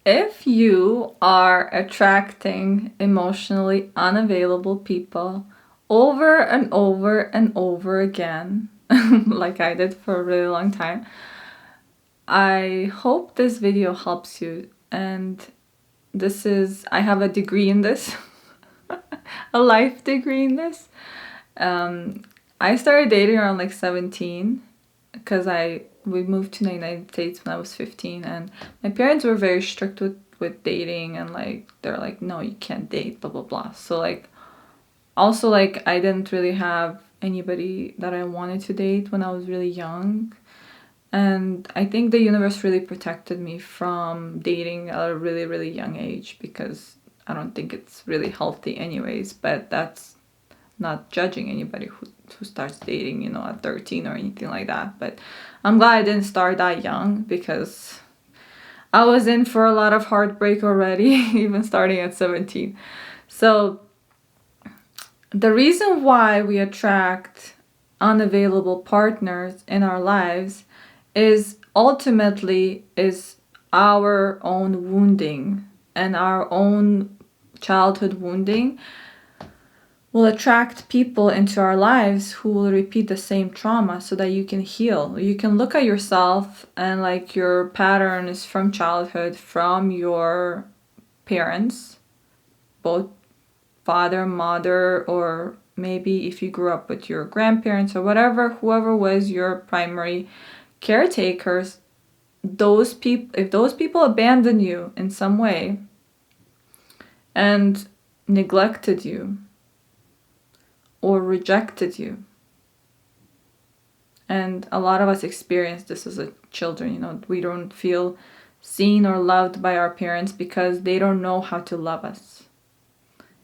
If you are attracting emotionally unavailable people over and over and over again, like I did for a really long time, I hope this video helps you. And I have a degree in this, a life degree in this. I started dating around like 17 because we moved to the United States when I was 15, and my parents were very strict with dating, and like they're like, no, you can't date, blah blah blah. So like also like I didn't really have anybody that I wanted to date when I was really young. And I think the universe really protected me from dating at a really, really young age, because I don't think it's really healthy anyways, but that's not judging anybody who starts dating, at 13 or anything like that. But I'm glad I didn't start that young, because I was in for a lot of heartbreak already, even starting at 17. So the reason why we attract unavailable partners in our lives is ultimately is our own wounding, and our own childhood wounding will attract people into our lives who will repeat the same trauma, so that you can heal. You can look at yourself and like your pattern is from childhood, from your parents, both father, mother, or maybe if you grew up with your grandparents or whatever, whoever was your primary caretakers. If those people abandoned you in some way and neglected you or rejected you, and a lot of us experience this as a children, we don't feel seen or loved by our parents because they don't know how to love us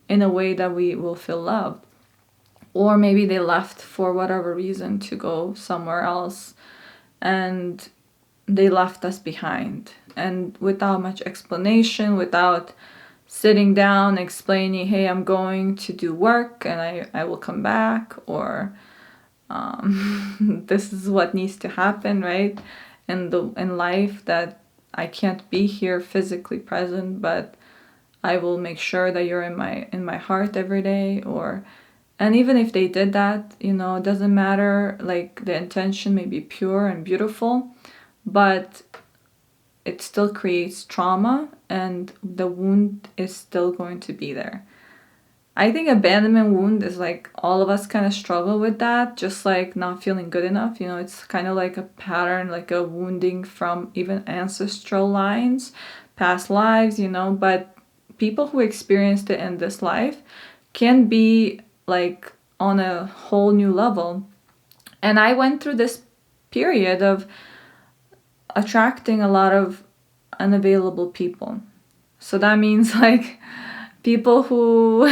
in a way that we will feel loved. Or maybe they left for whatever reason to go somewhere else, and they left us behind. And without much explanation, without sitting down explaining, hey, I'm going to do work and I will come back, or this is what needs to happen, right? In life, that I can't be here physically present, but I will make sure that you're in my heart every day. And even if they did that, it doesn't matter. Like, the intention may be pure and beautiful, but it still creates trauma, and the wound is still going to be there. I think abandonment wound is like all of us kind of struggle with that, just like not feeling good enough. It's kind of like a pattern, like a wounding from even ancestral lines, past lives, but people who experienced it in this life can be like on a whole new level. And I went through this period of attracting a lot of unavailable people. So that means like people who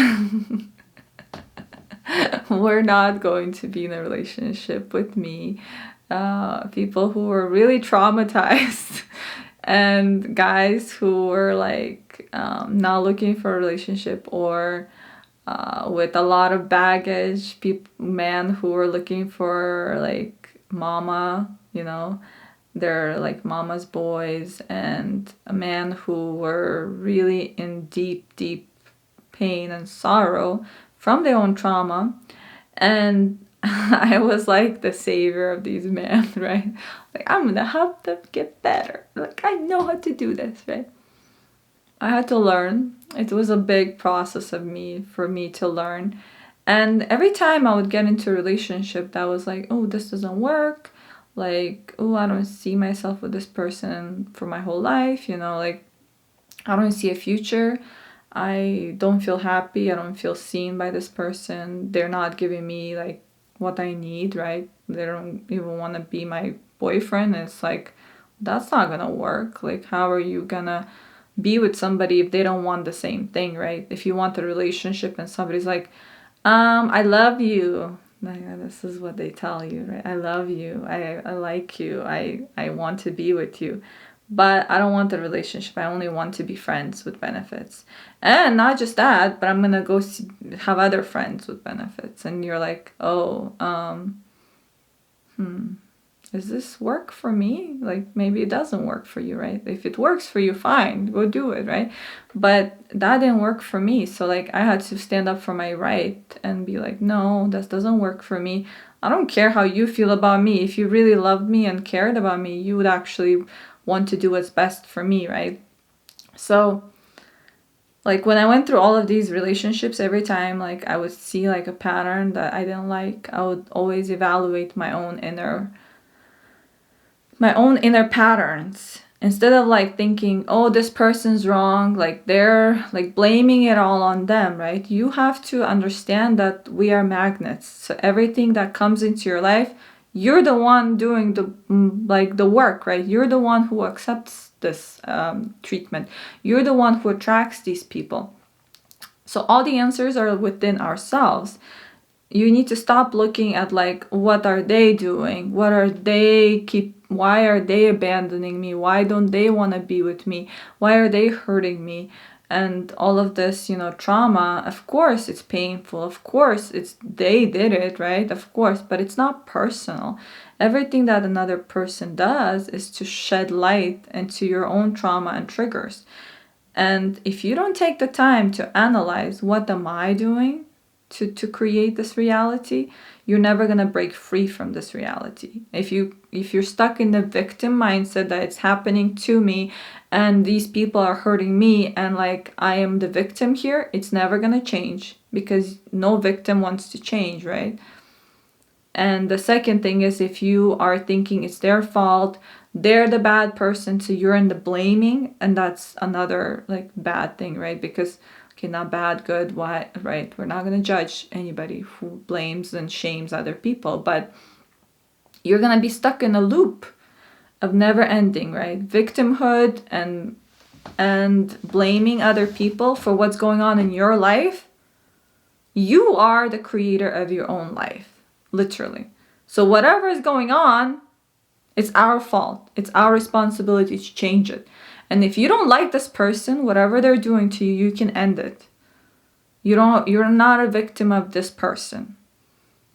were not going to be in a relationship with me, people who were really traumatized, and guys who were like not looking for a relationship, or with a lot of baggage, men who were looking for like mama, they're like mama's boys, and a man who were really in deep, deep pain and sorrow from their own trauma. And I was like the savior of these men, right? Like, I'm gonna help them get better. Like, I know how to do this, right? I had to learn. It was a big process for me to learn. And every time I would get into a relationship that was like, oh, this doesn't work. Like, oh, I don't see myself with this person for my whole life. Like, I don't see a future. I don't feel happy. I don't feel seen by this person. They're not giving me like what I need, right? They don't even want to be my boyfriend. It's like, that's not gonna work. Like, how are you gonna be with somebody if they don't want the same thing, right? If you want a relationship and somebody's like, I love you. Like, this is what they tell you, right? I love you. I like you. I want to be with you. But I don't want a relationship. I only want to be friends with benefits. And not just that, but I'm going to go have other friends with benefits. And you're like, oh, is this work for me? Like, maybe it doesn't work for you, right? If it works for you, fine, go do it, right? But that didn't work for me. So like, I had to stand up for my right and be like, no, this doesn't work for me. I don't care how you feel about me. If you really loved me and cared about me, you would actually want to do what's best for me, right? So like, when I went through all of these relationships, every time like I would see like a pattern that I didn't like, I would always evaluate my own inner patterns, instead of like thinking, oh, this person's wrong, like they're like blaming it all on them, right? You have to understand that we are magnets. So everything that comes into your life, you're the one doing the work, right? You're the one who accepts this treatment. You're the one who attracts these people. So all the answers are within ourselves. You need to stop looking at like, what are they doing? Why are they abandoning me? Why don't they want to be with me? Why are they hurting me? And all of this, trauma, of course it's painful. Of course they did it, right? Of course, but it's not personal. Everything that another person does is to shed light into your own trauma and triggers. And if you don't take the time to analyze, what am I doing to create this reality, you're never going to break free from this reality. If you're stuck in the victim mindset that it's happening to me and these people are hurting me and like I am the victim here, it's never going to change, because no victim wants to change, right? And the second thing is, if you are thinking it's their fault, they're the bad person, so you're in the blaming, and that's another like bad thing, right? Because okay, not bad, good, why, right? We're not going to judge anybody who blames and shames other people, but you're going to be stuck in a loop of never ending, right? Victimhood and blaming other people for what's going on in your life. You are the creator of your own life, literally. So whatever is going on, it's our fault. It's our responsibility to change it. And if you don't like this person, whatever they're doing to you, you can end it. You're not a victim of this person.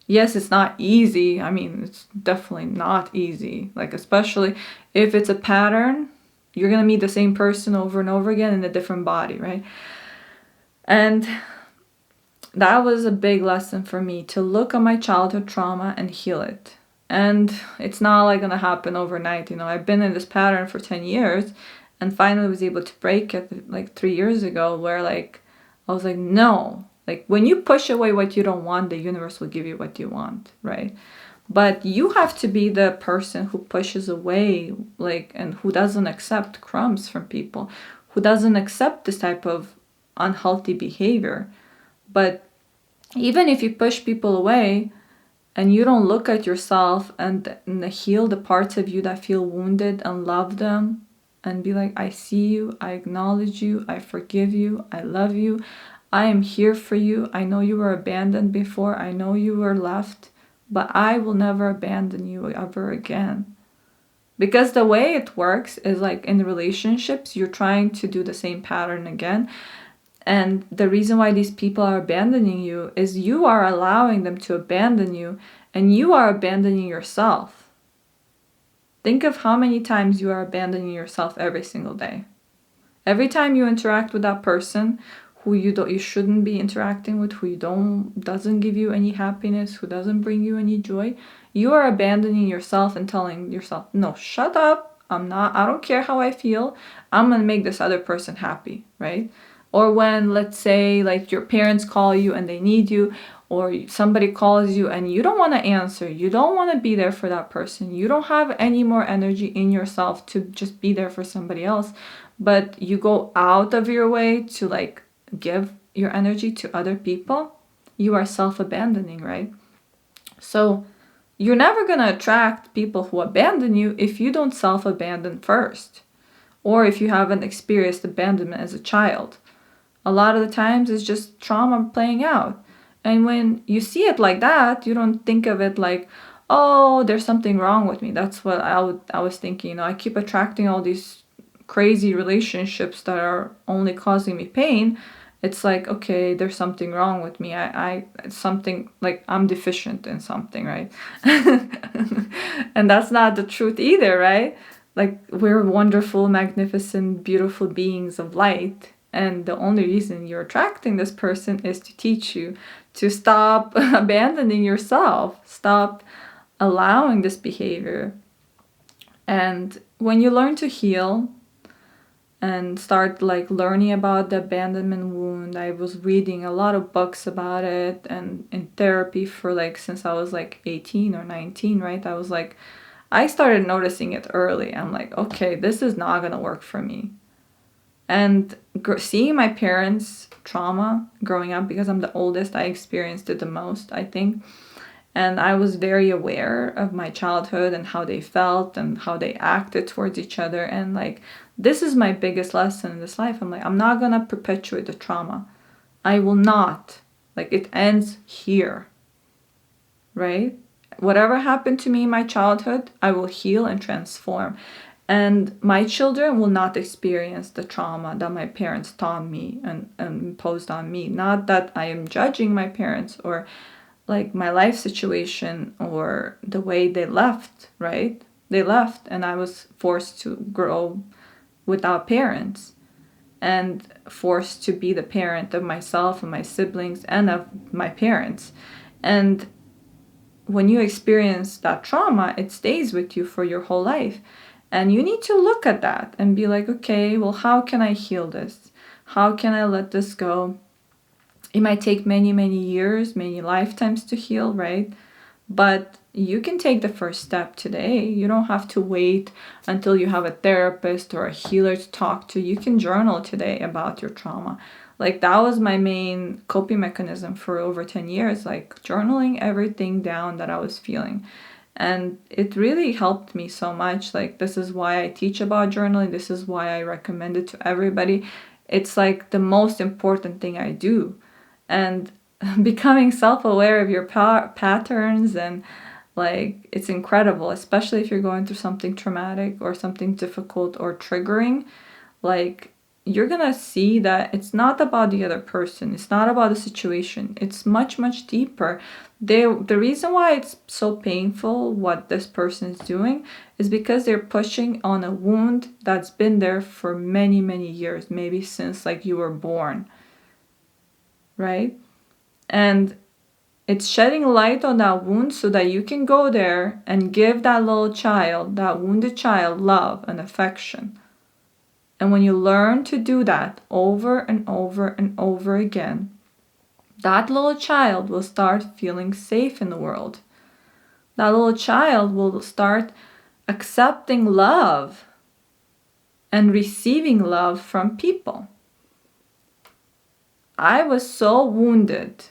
Yes, it's not easy. I mean, it's definitely not easy. Like, especially if it's a pattern, you're going to meet the same person over and over again in a different body, right? And that was a big lesson for me, to look at my childhood trauma and heal it. And it's not like going to happen overnight. I've been in this pattern for 10 years and finally was able to break it like 3 years ago, where like I was like, no, like when you push away what you don't want, the universe will give you what you want, right? But you have to be the person who pushes away, like, and who doesn't accept crumbs from people, who doesn't accept this type of unhealthy behavior. But even if you push people away and you don't look at yourself and heal the parts of you that feel wounded and love them, and be like, I see you, I acknowledge you, I forgive you, I love you, I am here for you. I know you were abandoned before, I know you were left, but I will never abandon you ever again. Because the way it works is like in relationships, you're trying to do the same pattern again. And the reason why these people are abandoning you is you are allowing them to abandon you, and you are abandoning yourself. Think of how many times you are abandoning yourself every single day. Every time you interact with that person who you shouldn't be interacting with, who doesn't give you any happiness, who doesn't bring you any joy, you are abandoning yourself and telling yourself, no, shut up. I don't care how I feel. I'm going to make this other person happy, right? Or when, let's say, like your parents call you and they need you, or somebody calls you and you don't want to answer, you don't want to be there for that person, you don't have any more energy in yourself to just be there for somebody else, but you go out of your way to like give your energy to other people, you are self-abandoning, right? So you're never going to attract people who abandon you if you don't self-abandon first, or if you haven't experienced abandonment as a child. A lot of the times it's just trauma playing out. And when you see it like that, you don't think of it like, oh, there's something wrong with me. That's what I was thinking. I keep attracting all these crazy relationships that are only causing me pain. It's like, okay, there's something wrong with me. Something like I'm deficient in something, right? And that's not the truth either, right? Like, we're wonderful, magnificent, beautiful beings of light. And the only reason you're attracting this person is to teach you to stop abandoning yourself, stop allowing this behavior. And when you learn to heal and start like learning about the abandonment wound, I was reading a lot of books about it and in therapy for like since I was like 18 or 19, right? I started noticing it early. I'm like, okay, this is not gonna work for me. And seeing my parents' trauma growing up, because I'm the oldest, I experienced it the most, I think. And I was very aware of my childhood and how they felt and how they acted towards each other. And like, this is my biggest lesson in this life. I'm like, I'm not gonna perpetuate the trauma. I will not. Like, it ends here, right? Whatever happened to me in my childhood, I will heal and transform. And my children will not experience the trauma that my parents taught me and imposed on me. Not that I am judging my parents or like my life situation or the way they left, right? They left and I was forced to grow without parents and forced to be the parent of myself and my siblings and of my parents. And when you experience that trauma, it stays with you for your whole life. And you need to look at that and be like, okay, well, how can I heal this? How can I let this go? It might take many, many years, many lifetimes to heal, right? But you can take the first step today. You don't have to wait until you have a therapist or a healer to talk to. You can journal today about your trauma. Like, that was my main coping mechanism for over 10 years, like journaling everything down that I was feeling. And it really helped me so much. Like, this is why I teach about journaling. This is why I recommend it to everybody. It's like the most important thing I do. And becoming self-aware of your patterns and like, it's incredible, especially if you're going through something traumatic or something difficult or triggering. Like, you're gonna see that it's not about the other person. It's not about the situation. It's much, much deeper. The reason why it's so painful what this person is doing is because they're pushing on a wound that's been there for many, many years, maybe since like you were born, right? And it's shedding light on that wound so that you can go there and give that little child, that wounded child, love and affection. And when you learn to do that over and over and over again, that little child will start feeling safe in the world. That little child will start accepting love and receiving love from people. I was so wounded.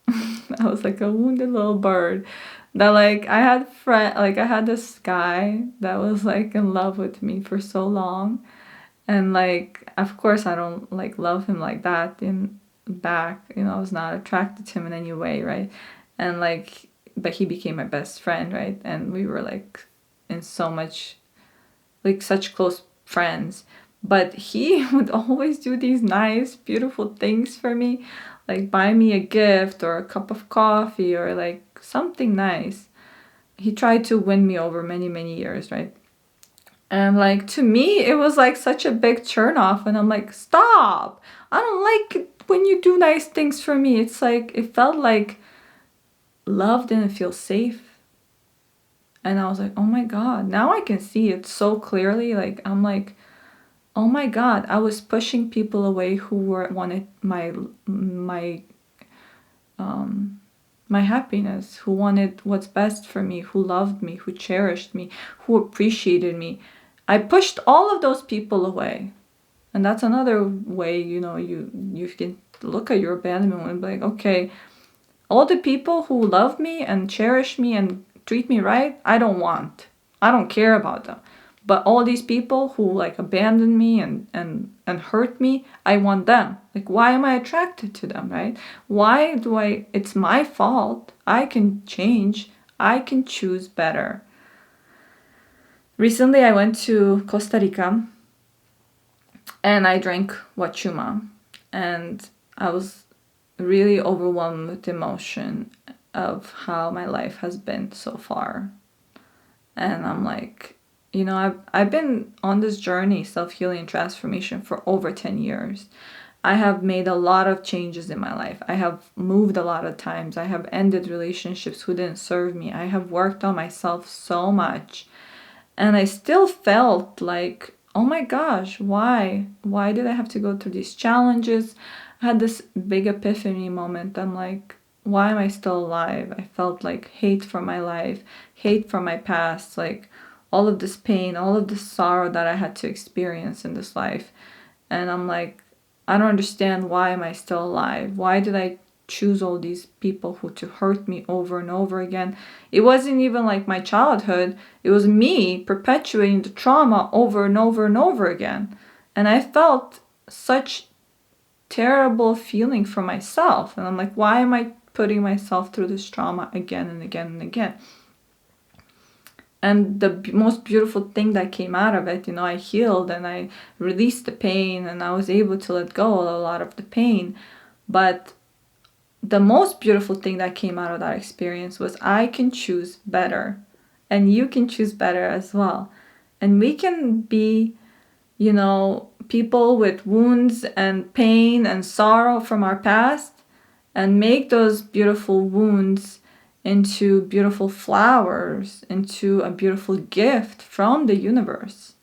I was like a wounded little bird that like I had this guy that was like in love with me for so long. And like, of course I don't like love him like that in back, I was not attracted to him in any way, right? And like, but he became my best friend, right? And we were like in so much, like such close friends. But he would always do these nice, beautiful things for me, like buy me a gift or a cup of coffee or like something nice. He tried to win me over many, many years, right? And like, to me, it was like such a big turn off. And I'm like, stop. I don't like it when you do nice things for me. It's like, it felt like love didn't feel safe. And I was like, oh my God, now I can see it so clearly. Like, I'm like, oh my God, I was pushing people away who wanted my happiness, who wanted what's best for me, who loved me, who cherished me, who appreciated me. I pushed all of those people away. And that's another way, you can look at your abandonment and be like, okay, all the people who love me and cherish me and treat me right, I don't care about them. But all these people who like abandon me and hurt me, I want them. Like, why am I attracted to them, right? It's my fault. I can change. I can choose better. Recently, I went to Costa Rica and I drank huachuma. And I was really overwhelmed with emotion of how my life has been so far. And I'm like, I've been on this journey, self-healing and transformation, for over 10 years. I have made a lot of changes in my life. I have moved a lot of times. I have ended relationships who didn't serve me. I have worked on myself so much. And I still felt like, oh my gosh, why? Why did I have to go through these challenges? I had this big epiphany moment. I'm like, why am I still alive? I felt like hate for my life, hate for my past, like all of this pain, all of this sorrow that I had to experience in this life. And I'm like, I don't understand, why am I still alive? Why did I choose all these people who to hurt me over and over again? It wasn't even like my childhood. It was me perpetuating the trauma over and over and over again. And I felt such terrible feeling for myself. And I'm like, why am I putting myself through this trauma again and again and again? And the most beautiful thing that came out of it, I healed and I released the pain and I was able to let go of a lot of the pain. But the most beautiful thing that came out of that experience was I can choose better, and you can choose better as well. And we can be, people with wounds and pain and sorrow from our past, and make those beautiful wounds into beautiful flowers, into a beautiful gift from the universe.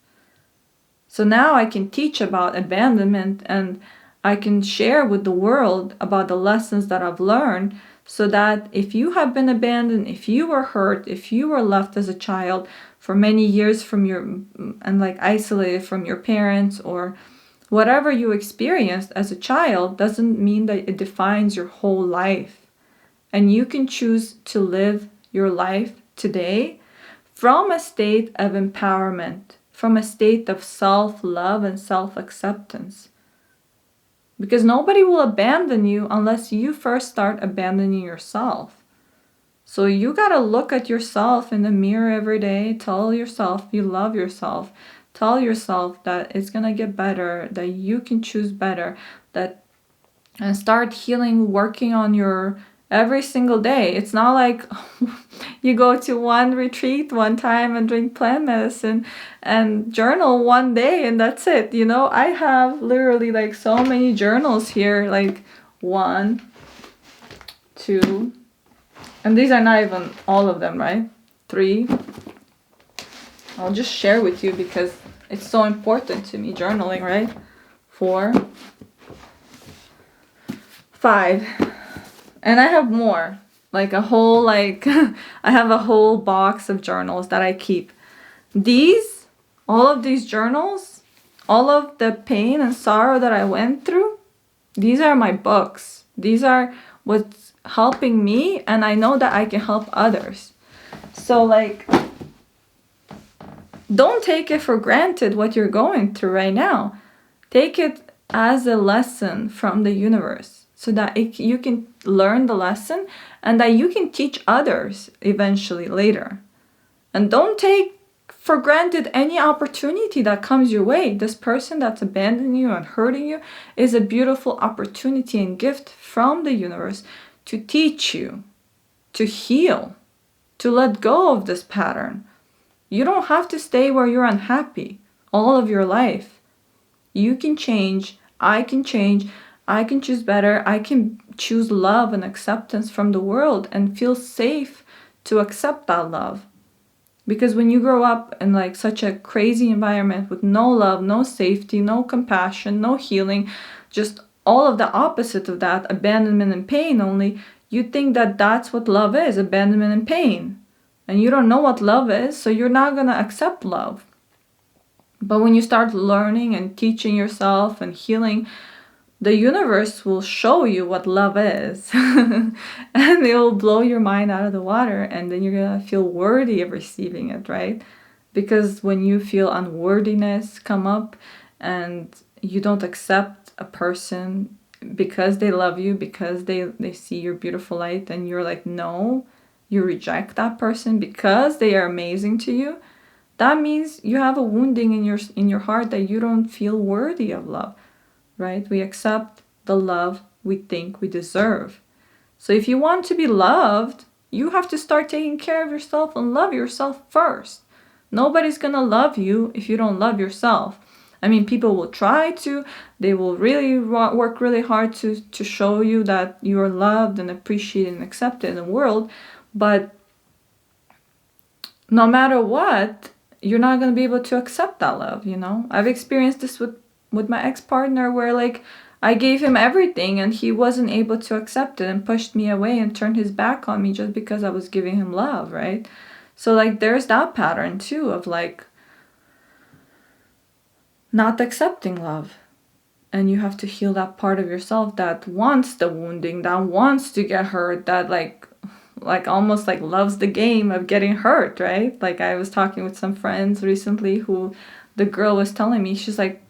So now I can teach about abandonment, and I can share with the world about the lessons that I've learned, so that if you have been abandoned, if you were hurt, if you were left as a child for many years and like isolated from your parents, or whatever you experienced as a child, doesn't mean that it defines your whole life. And you can choose to live your life today from a state of empowerment, from a state of self-love and self-acceptance. Because nobody will abandon you unless you first start abandoning yourself. So you gotta look at yourself in the mirror every day, tell yourself you love yourself, tell yourself that it's gonna get better, that you can choose better, and start healing, working on your every single day. It's not like you go to one retreat one time and drink plant medicine and journal one day and that's it. I have literally like so many journals here, like 1, 2, and these are not even all of them, right? 3. I'll just share with you because it's so important to me, journaling, right? 4, 5. And I have more, like a whole, I have a whole box of journals that I keep. All of these journals, all of the pain and sorrow that I went through, these are my books. These are what's helping me, and I know that I can help others. So don't take it for granted what you're going through right now. Take it as a lesson from the universe, so that you can learn the lesson and that you can teach others eventually later. And don't take for granted any opportunity that comes your way. This person that's abandoning you and hurting you is a beautiful opportunity and gift from the universe to teach you, to heal, to let go of this pattern. You don't have to stay where you're unhappy all of your life. You can change. I can change. I can choose better. I can choose love and acceptance from the world and feel safe to accept that love. Because when you grow up in such a crazy environment with no love, no safety, no compassion, no healing, just all of the opposite of that, abandonment and pain only, you think that that's what love is, abandonment and pain. And you don't know what love is, so you're not going to accept love. But when you start learning and teaching yourself and healing, the universe will show you what love is. And it will blow your mind out of the water, and then you're going to feel worthy of receiving it, right? Because when you feel unworthiness come up and you don't accept a person because they love you, because they see your beautiful light, and you're like, no, you reject that person because they are amazing to you, that means you have a wounding in your heart that you don't feel worthy of love. Right? We accept the love we think we deserve. So if you want to be loved, you have to start taking care of yourself and love yourself first. Nobody's gonna love you if you don't love yourself. I mean, people will try to, they will really work really hard to show you that you are loved and appreciated and accepted in the world, but no matter what, you're not going to be able to accept that love, you know? I've experienced this with my ex-partner where like I gave him everything and he wasn't able to accept it and pushed me away and turned his back on me just because I was giving him love, right? So like there's that pattern too of like not accepting love. And you have to heal that part of yourself that wants the wounding, that wants to get hurt, that like almost like loves the game of getting hurt, right? Like I was talking with some friends recently who the girl was telling me, she's like,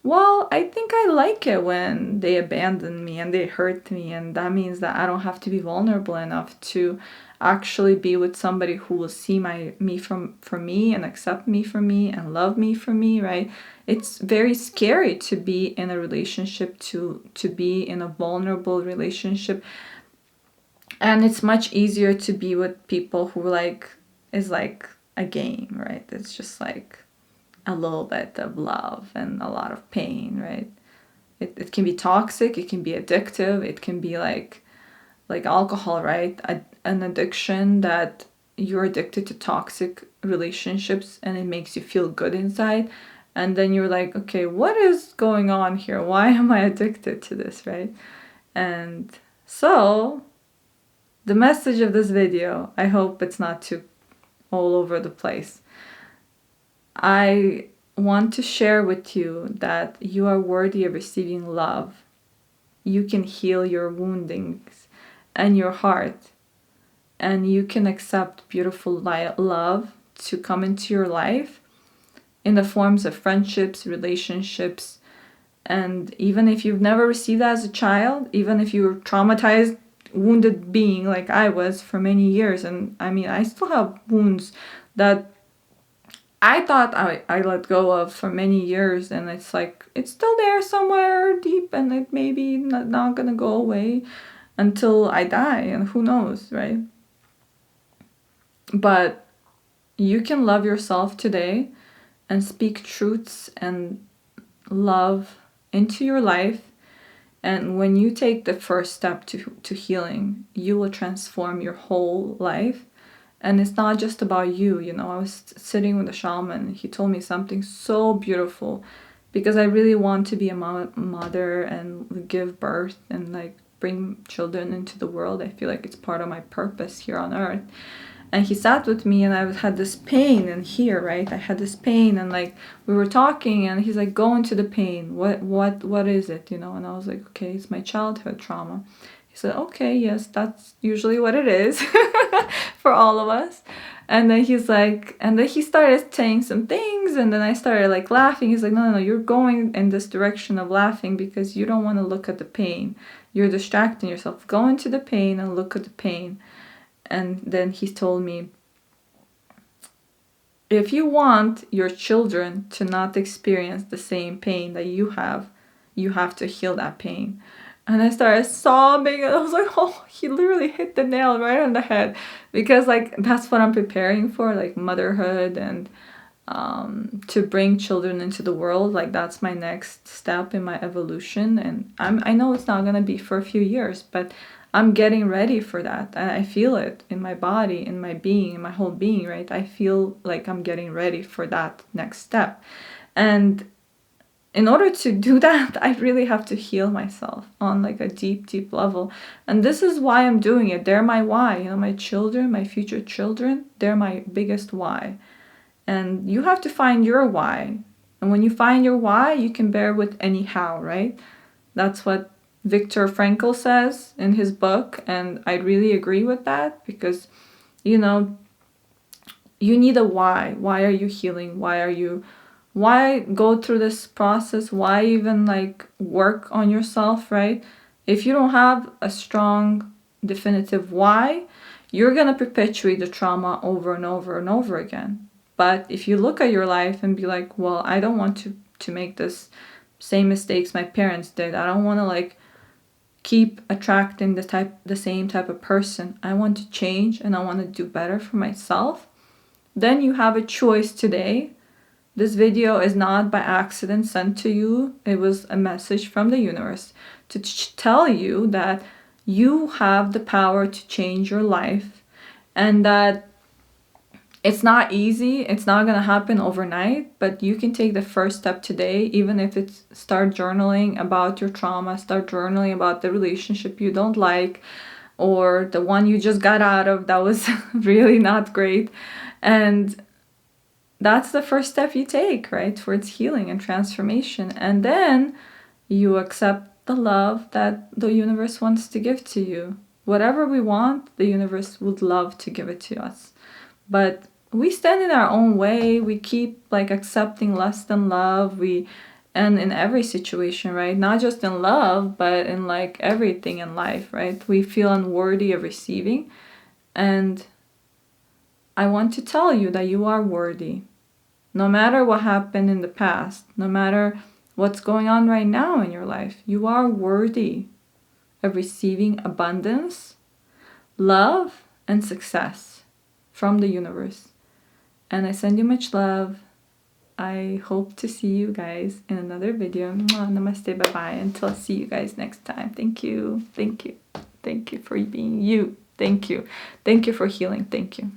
well, I think I like it when they abandon me and they hurt me, and that means that I don't have to be vulnerable enough to actually be with somebody who will see me for me and accept me for me and love me for me, right? It's very scary to be in a relationship, to be in a vulnerable relationship. And it's much easier to be with people who like is like a game, right? It's just like a little bit of love and a lot of pain, right? It can be toxic, it can be addictive, it can be like alcohol, right? An addiction that you're addicted to toxic relationships and it makes you feel good inside. And then you're like, okay, what is going on here? Why am I addicted to this, right? And so the message of this video, I hope it's not too all over the place. I want to share with you that you are worthy of receiving love. You can heal your woundings and your heart, and you can accept beautiful love to come into your life in the forms of friendships, relationships, and even if you've never received that as a child, even if you were traumatized, wounded being like I was for many years, and I mean I still have wounds that I thought I let go of for many years, and it's like it's still there somewhere deep, and it maybe not gonna go away until I die, and who knows, right? But you can love yourself today and speak truths and love into your life. And when you take the first step to healing, you will transform your whole life. And it's not just about you, you know. I was sitting with a shaman. He told me something so beautiful because I really want to be a mother and give birth and like bring children into the world. I feel like it's part of my purpose here on earth. And he sat with me and I had this pain in here, right? I had this pain and like we were talking and he's like, go into the pain. What is it, you know? And I was like, okay, it's my childhood trauma. He said, okay, yes, that's usually what it is for all of us. And then he's like, and then he started saying some things and then I started like laughing. He's like, no, you're going in this direction of laughing because you don't want to look at the pain. You're distracting yourself. Go into the pain and look at the pain. And then he told me, if you want your children to not experience the same pain that you have to heal that pain. And I started sobbing and I was like, oh, he literally hit the nail right on the head. Because like that's what I'm preparing for, like motherhood and to bring children into the world. Like that's my next step in my evolution. And I know it's not going to be for a few years, but I'm getting ready for that. And I feel it in my body, in my being, in my whole being, right? I feel like I'm getting ready for that next step. And in order to do that, I really have to heal myself on like a deep, deep level. And this is why I'm doing it. They're my why. You know, my children, my future children, they're my biggest why. And you have to find your why. And when you find your why, you can bear with any how, right? That's what Viktor Frankl says in his book, and I really agree with that because, you know, you need a why. Why are you healing? Why go through this process? Why even like work on yourself, right? If you don't have a strong, definitive why, you're gonna perpetuate the trauma over and over and over again. But if you look at your life and be like, well, I don't want to make this same mistakes my parents did. I don't want to like keep attracting the same type of person. I want to change and I want to do better for myself. Then you have a choice today. This video is not by accident sent to you. It was a message from the universe to tell you that you have the power to change your life, and that it's not easy. It's not going to happen overnight, but you can take the first step today, even if it's start journaling about your trauma, start journaling about the relationship you don't like, or the one you just got out of that was really not great. And that's the first step you take, right, towards healing and transformation. And then you accept the love that the universe wants to give to you. Whatever we want, the universe would love to give it to us. But we stand in our own way. We keep like accepting less than love. And in every situation, right? Not just in love, but in like everything in life, right? We feel unworthy of receiving. And I want to tell you that you are worthy. No matter what happened in the past, no matter what's going on right now in your life, you are worthy of receiving abundance, love, and success from the universe. And I send you much love. I hope to see you guys in another video. Namaste, bye-bye. Until I see you guys next time. Thank you. Thank you. Thank you for being you. Thank you. Thank you for healing. Thank you.